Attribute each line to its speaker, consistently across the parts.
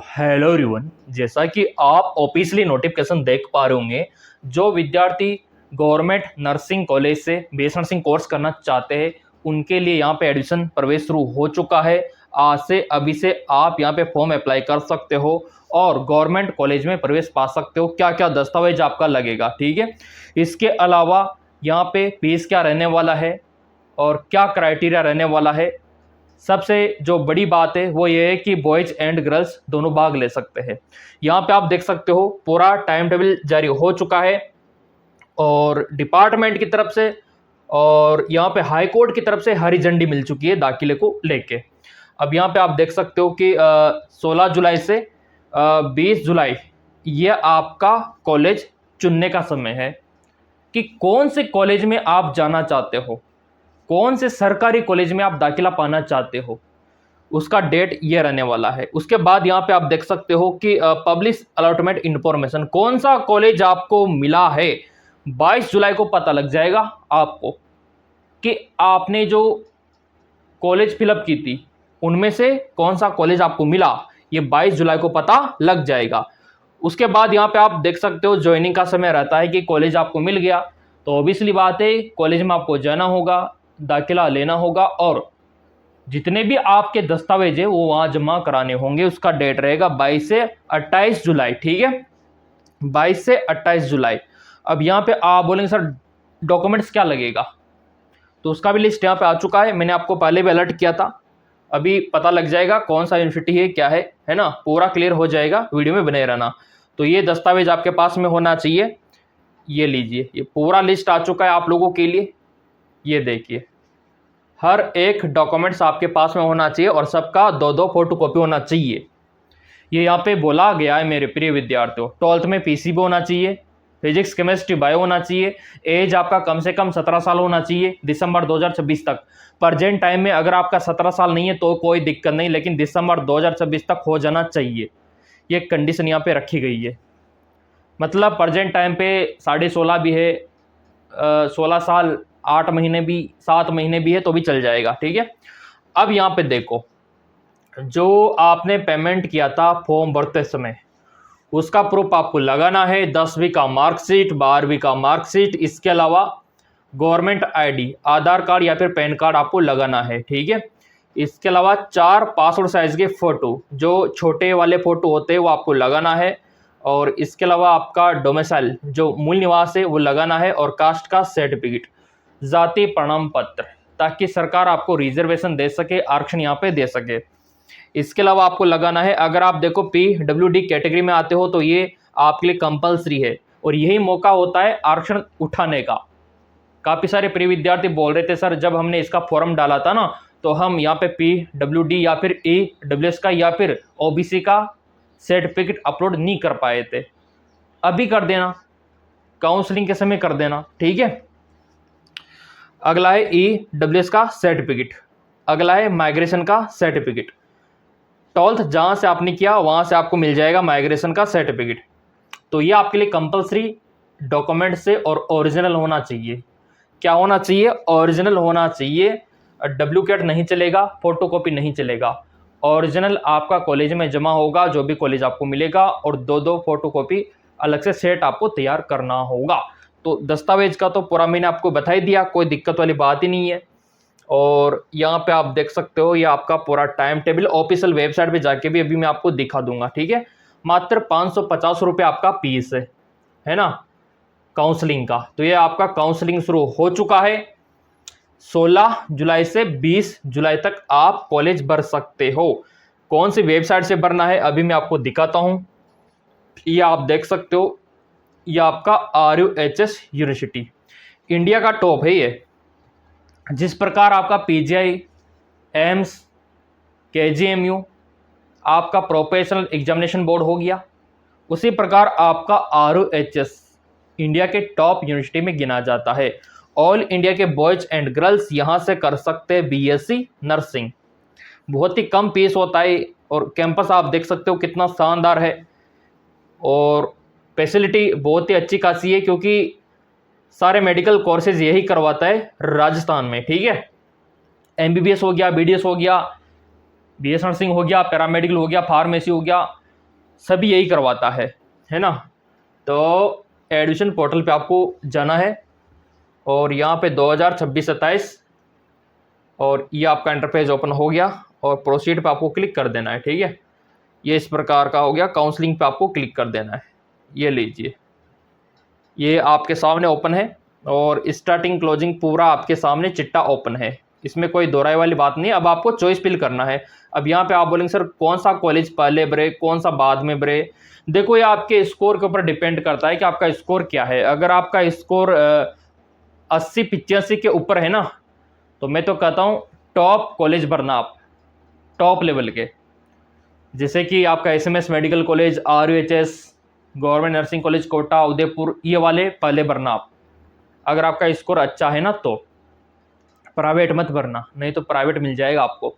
Speaker 1: Hello everyone, जैसा कि आप ऑफिशियली नोटिफिकेशन देख पा रहे होंगे, जो विद्यार्थी गवर्नमेंट नर्सिंग कॉलेज से बीएस नर्सिंग कोर्स करना चाहते हैं उनके लिए यहाँ पे एडमिशन प्रवेश शुरू हो चुका है। आज से अभी से आप यहाँ पे फॉर्म अप्लाई कर सकते हो और गवर्नमेंट कॉलेज में प्रवेश पा सकते हो। क्या क्या दस्तावेज आपका लगेगा, ठीक है। इसके अलावा यहाँ पे फीस क्या रहने वाला है और क्या क्राइटेरिया रहने वाला है। सबसे जो बड़ी बात है वो ये है कि बॉयज एंड गर्ल्स दोनों भाग ले सकते हैं। यहाँ पे आप देख सकते हो पूरा टाइम टेबल जारी हो चुका है और डिपार्टमेंट की तरफ से और यहाँ पे हाई कोर्ट की तरफ से हरी झंडी मिल चुकी है दाखिले को लेके। अब यहाँ पे आप देख सकते हो कि 16 जुलाई से 20 जुलाई ये आपका कॉलेज चुनने का समय है कि कौन से कॉलेज में आप जाना चाहते हो, कौन से सरकारी कॉलेज में आप दाखिला पाना चाहते हो, उसका डेट ये रहने वाला है। उसके बाद यहाँ पे आप देख सकते हो कि पब्लिश अलॉटमेंट इंफॉर्मेशन, कौन सा कॉलेज आपको मिला है 22 जुलाई को पता लग जाएगा आपको कि आपने जो कॉलेज फिलअप की थी उनमें से कौन सा कॉलेज आपको मिला, ये 22 जुलाई को पता लग जाएगा। उसके बाद यहाँ पे आप देख सकते हो ज्वाइनिंग का समय रहता है कि कॉलेज आपको मिल गया तो ऑब्वियसली बात है कॉलेज में आपको जाना होगा, दाखिला लेना होगा और जितने भी आपके दस्तावेज है वो वहां जमा कराने होंगे। उसका डेट रहेगा 22 से 28 जुलाई, ठीक है, 22 से 28 जुलाई। अब यहाँ पे आप बोलेंगे सर डॉक्यूमेंट्स क्या लगेगा, तो उसका भी लिस्ट यहाँ पे आ चुका है। मैंने आपको पहले भी अलर्ट किया था, अभी पता लग जाएगा कौन सा यूनिवर्सिटी है क्या है ना, पूरा क्लियर हो जाएगा, वीडियो में बने रहना। तो ये दस्तावेज आपके पास में होना चाहिए। ये लीजिए, ये पूरा लिस्ट आ चुका है आप लोगों के लिए। ये देखिए, हर एक डॉक्यूमेंट्स आपके पास में होना चाहिए और सबका 2-2 फोटोकॉपी होना चाहिए। ये यहाँ पे बोला गया है मेरे प्रिय विद्यार्थियों। 12th में पीसीबी होना चाहिए, फिजिक्स केमिस्ट्री बायो होना चाहिए, एज आपका कम से कम 17 साल होना चाहिए दिसंबर 2026 तक। प्रेजेंट टाइम में अगर आपका 17 साल नहीं है तो कोई दिक्कत नहीं, लेकिन दिसंबर 2026 तक हो जाना चाहिए, ये कंडीशन यहाँ पे रखी गई है। मतलब प्रेजेंट टाइम पे 16.5 भी है, 16 साल 8 महीने भी 7 महीने भी है तो भी चल जाएगा, ठीक है। अब यहाँ पे देखो, जो आपने पेमेंट किया था फॉर्म भरते समय उसका प्रूफ आपको लगाना है। 10वीं का मार्कशीट, 12वीं का मार्कशीट, इसके अलावा गवर्नमेंट आईडी, आधार कार्ड या फिर पैन कार्ड आपको लगाना है, ठीक है। इसके अलावा 4 पासपोर्ट साइज के फोटो, जो छोटे वाले फोटो होते हैं वो आपको लगाना है। और इसके अलावा आपका डोमिसाइल जो मूल निवास है वो लगाना है और कास्ट का सर्टिफिकेट, जाति प्रमाण पत्र, ताकि सरकार आपको रिजर्वेशन दे सके, आरक्षण यहाँ पे दे सके। इसके अलावा आपको लगाना है, अगर आप देखो PWD कैटेगरी में आते हो तो ये आपके लिए कंपलसरी है और यही मौका होता है आरक्षण उठाने का। काफ़ी सारे प्रिय विद्यार्थी बोल रहे थे सर जब हमने इसका फॉर्म डाला था ना तो हम यहाँ पे PWD या फिर EWS का या फिर OBC का सर्टिफिकेट अपलोड नहीं कर पाए थे। अभी कर देना, काउंसलिंग के समय कर देना, ठीक है। अगला है EWS का सर्टिफिकेट, अगला है माइग्रेशन का सर्टिफिकेट। 12th जहाँ से आपने किया वहाँ से आपको मिल जाएगा माइग्रेशन का सर्टिफिकेट। तो ये आपके लिए कंपलसरी डॉक्यूमेंट से और ओरिजिनल होना चाहिए। क्या होना चाहिए? ओरिजिनल होना चाहिए। डुप्लीकेट नहीं चलेगा, फोटोकॉपी नहीं चलेगा। ओरिजिनल आपका कॉलेज में जमा होगा, जो भी कॉलेज आपको मिलेगा, और 2-2 फोटोकॉपी अलग से सेट आपको तैयार करना होगा। तो दस्तावेज का तो पूरा मैंने आपको बता ही दिया, कोई दिक्कत वाली बात ही नहीं है। और यहाँ पे आप देख सकते हो ये आपका पूरा टाइम टेबल ऑफिशियल वेबसाइट पे जाके भी अभी मैं आपको दिखा दूंगा, ठीक है। मात्र 550 रुपये आपका फीस है ना काउंसलिंग का। तो ये आपका काउंसलिंग शुरू हो चुका है। 16 जुलाई से 20 जुलाई तक आप कॉलेज भर सकते हो। कौन सी वेबसाइट से भरना है अभी मैं आपको दिखाता हूँ। ये आप देख सकते हो, ये आपका RUHS यूनिवर्सिटी इंडिया का टॉप है ये। जिस प्रकार आपका PGI, एम्स, KGMU आपका प्रोफेशनल एग्जामिनेशन बोर्ड हो गया, उसी प्रकार आपका RUHS इंडिया के टॉप यूनिवर्सिटी में गिना जाता है। ऑल इंडिया के बॉयज एंड गर्ल्स यहाँ से कर सकते हैं BSc नर्सिंग। बहुत ही कम फीस होता है और कैंपस आप देख सकते हो कितना शानदार है और फैसिलिटी बहुत ही अच्छी खासी है, क्योंकि सारे मेडिकल कोर्सेज यही करवाता है राजस्थान में, ठीक है। MBBS हो गया, BDS हो गया, BS नर्सिंग हो गया, पैरामेडिकल हो गया, फार्मेसी हो गया, सभी यही करवाता है ना। तो एडमिशन पोर्टल पे आपको जाना है और यहाँ पे 2026-27 और ये आपका इंटरफेस ओपन हो गया और प्रोसीड पे आपको क्लिक कर देना है। ठीक है, ये इस प्रकार का हो गया। काउंसलिंग पे आपको क्लिक कर देना है। ये लीजिए, ये आपके सामने ओपन है और स्टार्टिंग क्लोजिंग पूरा आपके सामने चिट्टा ओपन है। इसमें कोई दोहराई वाली बात नहीं। अब आपको चॉइस फिल करना है। अब यहाँ पे आप बोलेंगे सर कौन सा कॉलेज पहले भरे कौन सा बाद में भरे। देखो ये आपके स्कोर के ऊपर डिपेंड करता है कि आपका स्कोर क्या है। अगर आपका स्कोर 80-85 के ऊपर है ना, तो मैं तो कहता हूँ टॉप कॉलेज भरना आप, टॉप लेवल के, जैसे कि आपका SMS medical college, RUHS, government nursing college Kota, Udaipur, ये वाले पहले भरना आप। अगर आपका स्कोर अच्छा है ना तो प्राइवेट मत भरना, नहीं तो प्राइवेट मिल जाएगा आपको।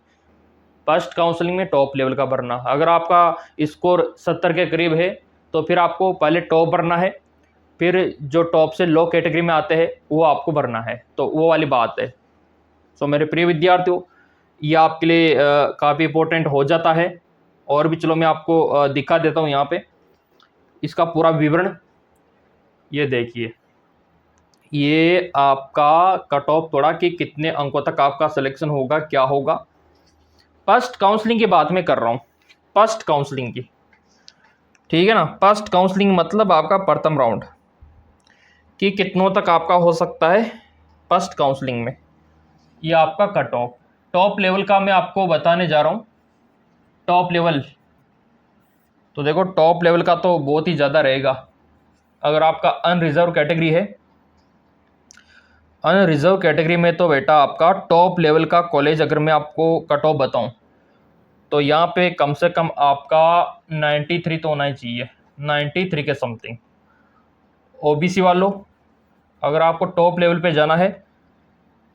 Speaker 1: फर्स्ट काउंसलिंग में टॉप लेवल का भरना। अगर आपका स्कोर 70 के करीब है तो फिर आपको पहले टॉप भरना है, फिर जो टॉप से लो कैटेगरी में आते हैं वो आपको भरना है। तो वो वाली बात है। सो मेरे प्रिय विद्यार्थियों, ये आपके लिए काफ़ी इंपॉर्टेंट हो जाता है। और भी चलो मैं आपको दिखा देता हूँ यहाँ पे इसका पूरा विवरण। ये देखिए, ये आपका कट ऑफ थोड़ा कि कितने अंकों तक आपका सिलेक्शन होगा, क्या होगा। फर्स्ट काउंसलिंग की बात मैं कर रहा हूँ, फर्स्ट काउंसलिंग की, ठीक है ना। फर्स्ट काउंसलिंग मतलब आपका प्रथम राउंड कि कितनों तक आपका हो सकता है फर्स्ट काउंसलिंग में। ये आपका कट ऑफ टॉप लेवल का मैं आपको बताने जा रहा हूँ। टॉप लेवल तो देखो, टॉप लेवल का तो बहुत ही ज़्यादा रहेगा। अगर आपका अनरिजर्व कैटेगरी है, अनरिजर्व कैटेगरी में तो बेटा आपका टॉप लेवल का कॉलेज अगर मैं आपको कट ऑफ बताऊँ तो यहाँ पे कम से कम आपका 93 तो होना ही चाहिए, 93 के समथिंग। OBC वालों, अगर आपको टॉप लेवल पे जाना है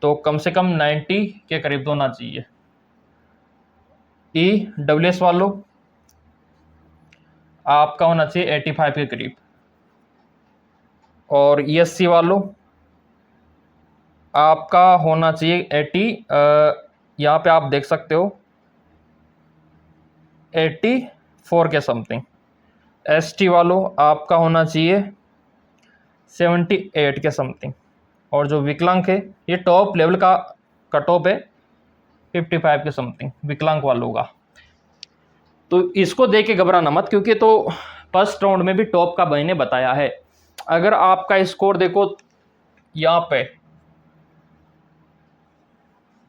Speaker 1: तो कम से कम 90 के करीब तो होना चाहिए। EWS वालों, आपका होना चाहिए 85 के करीब। और ESC वालों, आपका होना चाहिए 80, यहाँ पे आप देख सकते हो 84 के समथिंग। ST वालों, आपका होना चाहिए 78 के समथिंग। और जो विकलांग है, ये टॉप लेवल का कट ऑफ है 55 के समथिंग विकलांग वालों का। तो इसको देख के घबराना मत, क्योंकि तो फर्स्ट राउंड में भी टॉप का मैंने बताया है। अगर आपका स्कोर देखो यहाँ पे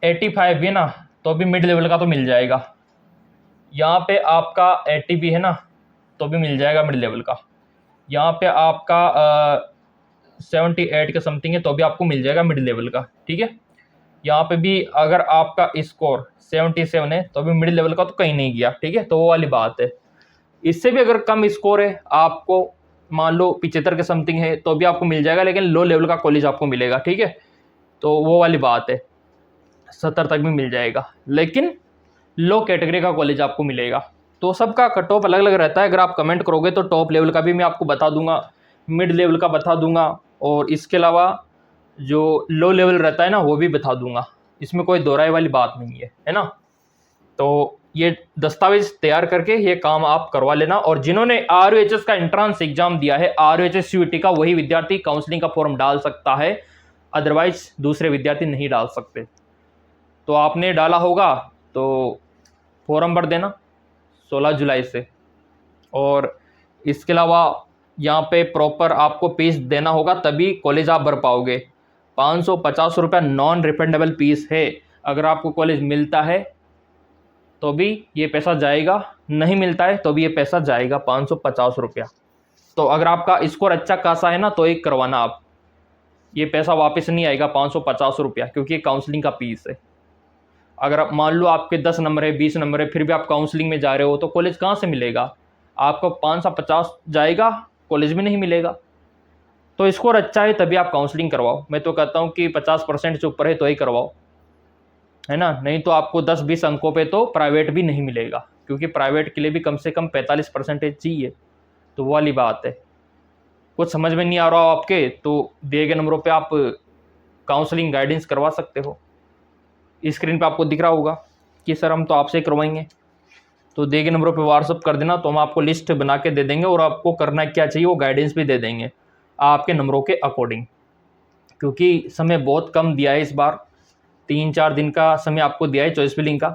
Speaker 1: 85 भी है ना, तो भी मिड लेवल का तो मिल जाएगा। यहाँ पे आपका 80 भी है ना, तो भी मिल जाएगा मिड लेवल का। यहाँ पे आपका 78 के समथिंग है तो भी आपको मिल जाएगा मिड लेवल का। ठीक है, यहाँ पे भी अगर आपका स्कोर 77 है तो भी मिड लेवल का तो कहीं नहीं गया। ठीक है, तो वो वाली बात है। इससे भी अगर कम स्कोर है, आपको मान लो 75 के समथिंग है, तो भी आपको मिल जाएगा, लेकिन लो लेवल का कॉलेज आपको मिलेगा। ठीक है, तो वो वाली बात है। 70 तक भी मिल जाएगा, लेकिन लो कैटेगरी का कॉलेज आपको मिलेगा। तो सबका कट ऑफ अलग अलग रहता है। अगर आप कमेंट करोगे तो टॉप लेवल का भी मैं आपको बता दूंगा, मिड लेवल का बता दूंगा, और इसके अलावा जो लो लेवल रहता है ना वो भी बता दूंगा। इसमें कोई दोहराई वाली बात नहीं है ना। तो ये दस्तावेज तैयार करके ये काम आप करवा लेना। और जिन्होंने RUHS का एंट्रेंस एग्जाम दिया है, RUHS CUET का, वही विद्यार्थी काउंसलिंग का फॉर्म डाल सकता है, अदरवाइज दूसरे विद्यार्थी नहीं डाल सकते। तो आपने डाला होगा तो फॉर्म भर देना 16 जुलाई से। और इसके अलावा यहाँ पे प्रॉपर आपको फीस देना होगा, तभी कॉलेज आप भर पाओगे। 550 रुपया नॉन रिफंडेबल फीस है। अगर आपको कॉलेज मिलता है तो भी ये पैसा जाएगा, नहीं मिलता है तो भी ये पैसा जाएगा, 550 रुपया। तो अगर आपका स्कोर अच्छा खासा है ना तो एक करवाना आप, ये पैसा वापस नहीं आएगा 550 रुपया, क्योंकि ये काउंसलिंग का फीस है। अगर आप मान लो आपके 10 नंबर है, 20 नंबर है, फिर भी आप काउंसलिंग में जा रहे हो तो कॉलेज कहाँ से मिलेगा आपको? 550 जाएगा, कॉलेज भी नहीं मिलेगा। तो स्कोर अच्छा है तभी आप काउंसलिंग करवाओ। मैं तो कहता हूँ कि 50% से ऊपर है तो ही करवाओ, है ना। नहीं तो आपको 10-20 अंकों पे तो प्राइवेट भी नहीं मिलेगा, क्योंकि प्राइवेट के लिए भी कम से कम 45% चाहिए। तो वो वाली बात है। कुछ समझ में नहीं आ रहा हो आपके, तो दिए गए नंबरों पे आप काउंसलिंग गाइडेंस करवा सकते हो। स्क्रीन पे आपको दिख रहा होगा कि सर हम तो आपसे करवाएंगे। तो दिए गए नंबरों पे व्हाट्सअप कर देना, तो हम आपको लिस्ट बना के दे देंगे और आपको करना क्या चाहिए वो गाइडेंस भी दे देंगे आपके नंबरों के अकॉर्डिंग। क्योंकि समय बहुत कम दिया है इस बार, 3-4 दिन का समय आपको दिया है चॉइस फिलिंग का,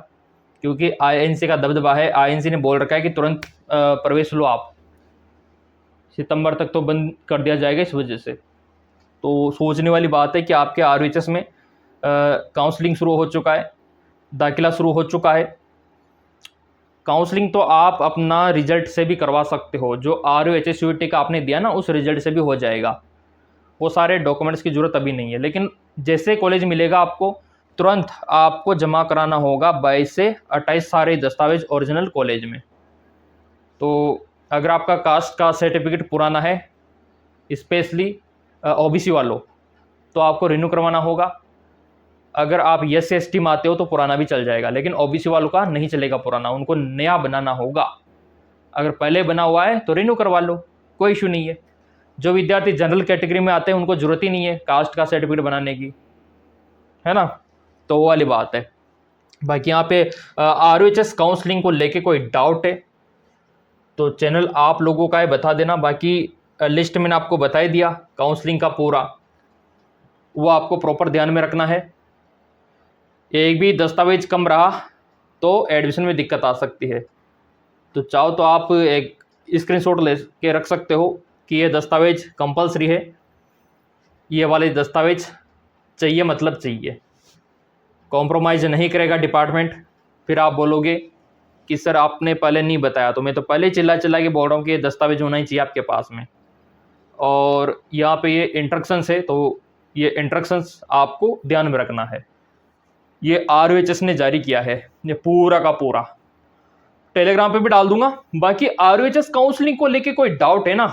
Speaker 1: क्योंकि आईएनसी का दबदबा है। आईएनसी ने बोल रखा है कि तुरंत प्रवेश लो आप, सितंबर तक तो बंद कर दिया जाएगा इस वजह से। तो सोचने वाली बात है कि आपके आरओएचएस में काउंसलिंग शुरू हो चुका है, दाखिला शुरू हो चुका है। काउंसलिंग तो आप अपना रिजल्ट से भी करवा सकते हो, जो आरओएचएस यूटी का आपने दिया ना उस रिजल्ट से भी हो जाएगा। वो सारे डॉक्यूमेंट्स की ज़रूरत अभी नहीं है, लेकिन जैसे कॉलेज मिलेगा आपको तुरंत आपको जमा कराना होगा 22 से 28 सारे दस्तावेज ओरिजिनल कॉलेज में। तो अगर आपका कास्ट का सर्टिफिकेट पुराना है, स्पेशली ओबीसी वालों, तो आपको रिन्यू करवाना होगा। अगर आप SC/ST में आते हो तो पुराना भी चल जाएगा, लेकिन ओबीसी वालों का नहीं चलेगा पुराना, उनको नया बनाना होगा। अगर पहले बना हुआ है तो रिन्यू करवा लो, कोई इशू नहीं है। जो विद्यार्थी जनरल कैटेगरी में आते हैं उनको जरूरत ही नहीं है कास्ट का सर्टिफिकेट बनाने की, है ना। तो वो वाली बात है। बाकी यहाँ पे आरओएचएस काउंसलिंग को लेके कोई डाउट है तो चैनल आप लोगों का है, बता देना। बाकी लिस्ट मैंने आपको बता ही दिया काउंसलिंग का पूरा, वो आपको प्रॉपर ध्यान में रखना है। एक भी दस्तावेज कम रहा तो एडमिशन में दिक्कत आ सकती है। तो चाहो तो आप एक स्क्रीनशॉट ले के रख सकते हो कि ये दस्तावेज कंपलसरी है, ये वाले दस्तावेज चाहिए मतलब चाहिए, कॉम्प्रोमाइज़ नहीं करेगा डिपार्टमेंट। फिर आप बोलोगे कि सर आपने पहले नहीं बताया, तो मैं तो पहले चिल्ला चिल्ला के बोल रहा हूँ कि ये दस्तावेज होना ही चाहिए आपके पास में। और यहाँ पे ये इंस्ट्रक्शंस है, तो ये इंस्ट्रक्शंस आपको ध्यान में रखना है। ये आरओएचएस ने जारी किया है, ये पूरा का पूरा। टेलीग्राम पे भी डाल दूंगा। बाकी आरओएचएस काउंसलिंग को लेके कोई डाउट है ना,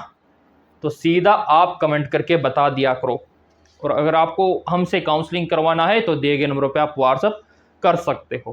Speaker 1: तो सीधा आप कमेंट करके बता दिया करो। और अगर आपको हमसे काउंसलिंग करवाना है तो दिए गए नंबरों पे आप व्हाट्सअप कर सकते हो।